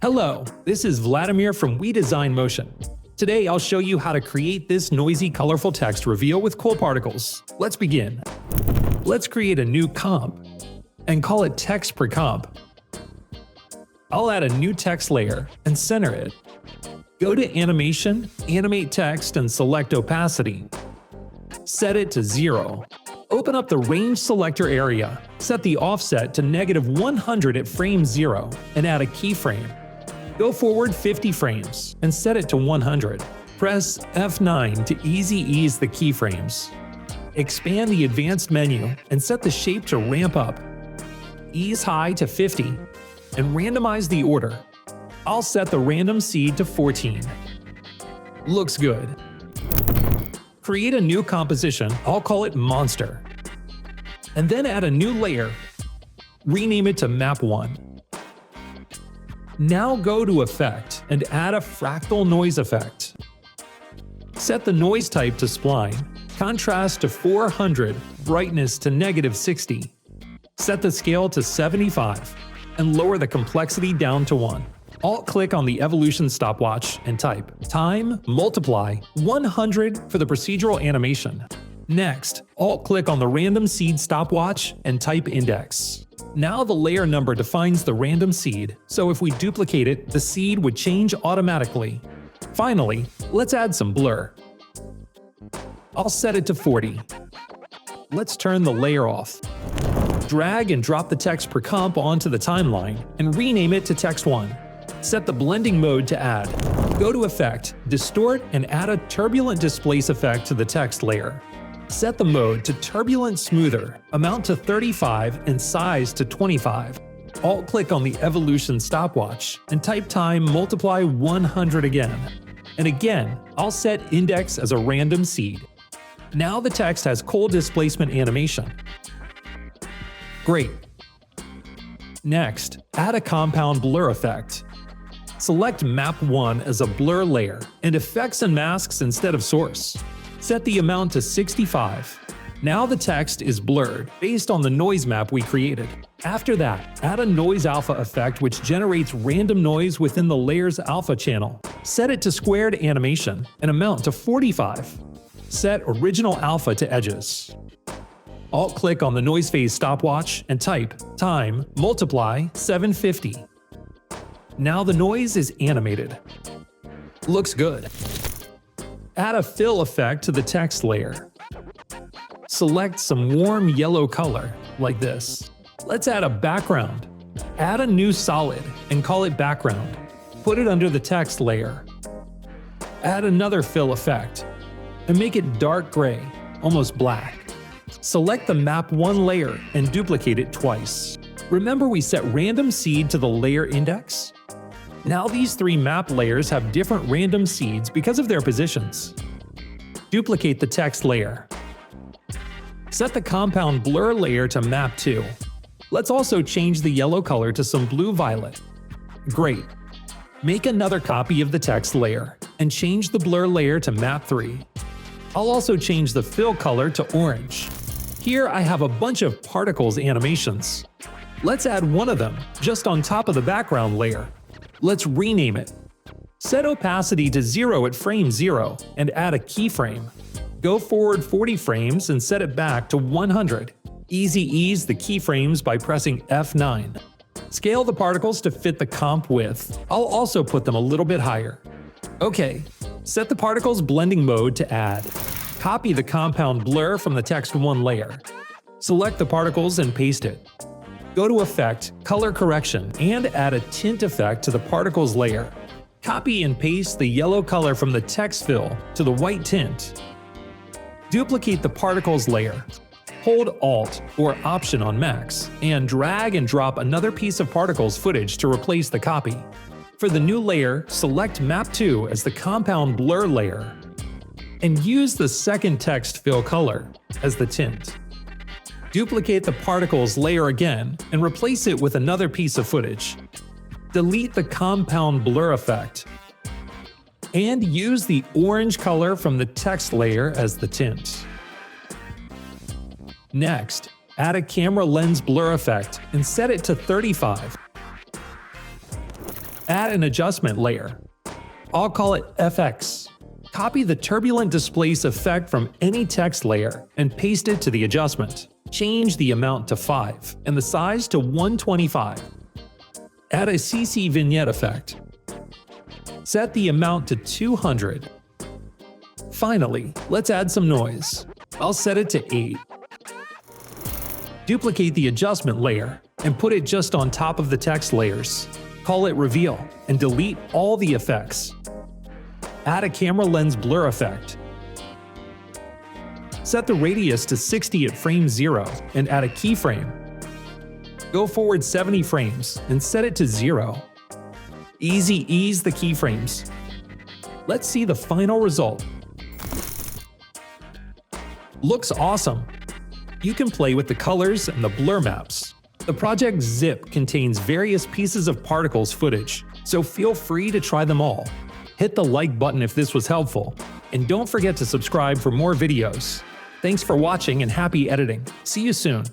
Hello, this is Vladimir from We Design Motion. Today I'll show you how to create this noisy, colorful text reveal with cool particles. Let's begin. Let's create a new comp and call it text per comp. I'll add a new text layer and center it. Go to Animation, Animate Text, and select Opacity. Set it to 0. Open up the Range Selector area. Set the offset to -100 at frame 0 and add a keyframe. Go forward 50 frames and set it to 100. Press F9 to easy ease the keyframes. Expand the Advanced menu and set the shape to ramp up. Ease high to 50 and randomize the order. I'll set the random seed to 14. Looks good. Create a new composition, I'll call it Monster. And then add a new layer. Rename it to Map 1. Now go to Effect and add a fractal noise effect. Set the noise type to Spline, contrast to 400, brightness to -60. Set the scale to 75 and lower the complexity down to 1. Alt-click on the evolution stopwatch and type time multiply 100 for the procedural animation. Next, alt-click on the random seed stopwatch and type index. Now the layer number defines the random seed, so if we duplicate it, the seed would change automatically. Finally, let's add some blur. I'll set it to 40. Let's turn the layer off. Drag and drop the text per comp onto the timeline and rename it to Text 1. Set the blending mode to add. Go to Effect, Distort, and add a Turbulent Displace effect to the text layer. Set the mode to Turbulent Smoother, amount to 35 and size to 25. Alt-click on the evolution stopwatch and type time multiply 100 again. And again, I'll set index as a random seed. Now the text has cold displacement animation. Great. Next, add a compound blur effect. Select Map 1 as a blur layer and Effects and Masks instead of Source. Set the amount to 65. Now the text is blurred based on the noise map we created. After that, add a noise alpha effect which generates random noise within the layer's alpha channel. Set it to squared animation and amount to 45. Set original alpha to edges. Alt-click on the noise phase stopwatch and type time multiply 750. Now the noise is animated. Looks good. Add a fill effect to the text layer. Select some warm yellow color, like this. Let's add a background. Add a new solid and call it background. Put it under the text layer. Add another fill effect and make it dark gray, almost black. Select the Map 1 layer and duplicate it twice. Remember we set random seed to the layer index? Now these 3 map layers have different random seeds because of their positions. Duplicate the text layer. Set the compound blur layer to Map 2. Let's also change the yellow color to some blue-violet. Great. Make another copy of the text layer and change the blur layer to Map 3. I'll also change the fill color to orange. Here I have a bunch of particles animations. Let's add one of them just on top of the background layer. Let's rename it. Set opacity to 0 at frame 0 and add a keyframe. Go forward 40 frames and set it back to 100. Easy ease the keyframes by pressing F9. Scale the particles to fit the comp width. I'll also put them a little bit higher. Okay, set the particles blending mode to add. Copy the compound blur from the Text 1 layer. Select the particles and paste it. Go to Effect, Color Correction, and add a tint effect to the particles layer. Copy and paste the yellow color from the text fill to the white tint. Duplicate the particles layer. Hold Alt or Option on Max, and drag and drop another piece of particles footage to replace the copy. For the new layer, select Map 2 as the compound blur layer, and use the second text fill color as the tint. Duplicate the particles layer again and replace it with another piece of footage. Delete the compound blur effect. And use the orange color from the text layer as the tint. Next, add a camera lens blur effect and set it to 35. Add an adjustment layer. I'll call it FX. Copy the turbulent displace effect from any text layer and paste it to the adjustment. Change the amount to 5 and the size to 125. Add a CC vignette effect. Set the amount to 200. Finally, let's add some noise. I'll set it to 8. Duplicate the adjustment layer and put it just on top of the text layers. Call it Reveal and delete all the effects. Add a camera lens blur effect. Set the radius to 60 at frame 0 and add a keyframe. Go forward 70 frames and set it to 0. Ease the keyframes. Let's see the final result. Looks awesome! You can play with the colors and the blur maps. The project Zip contains various pieces of particles footage, so feel free to try them all. Hit the like button if this was helpful, and don't forget to subscribe for more videos. Thanks for watching and happy editing. See you soon!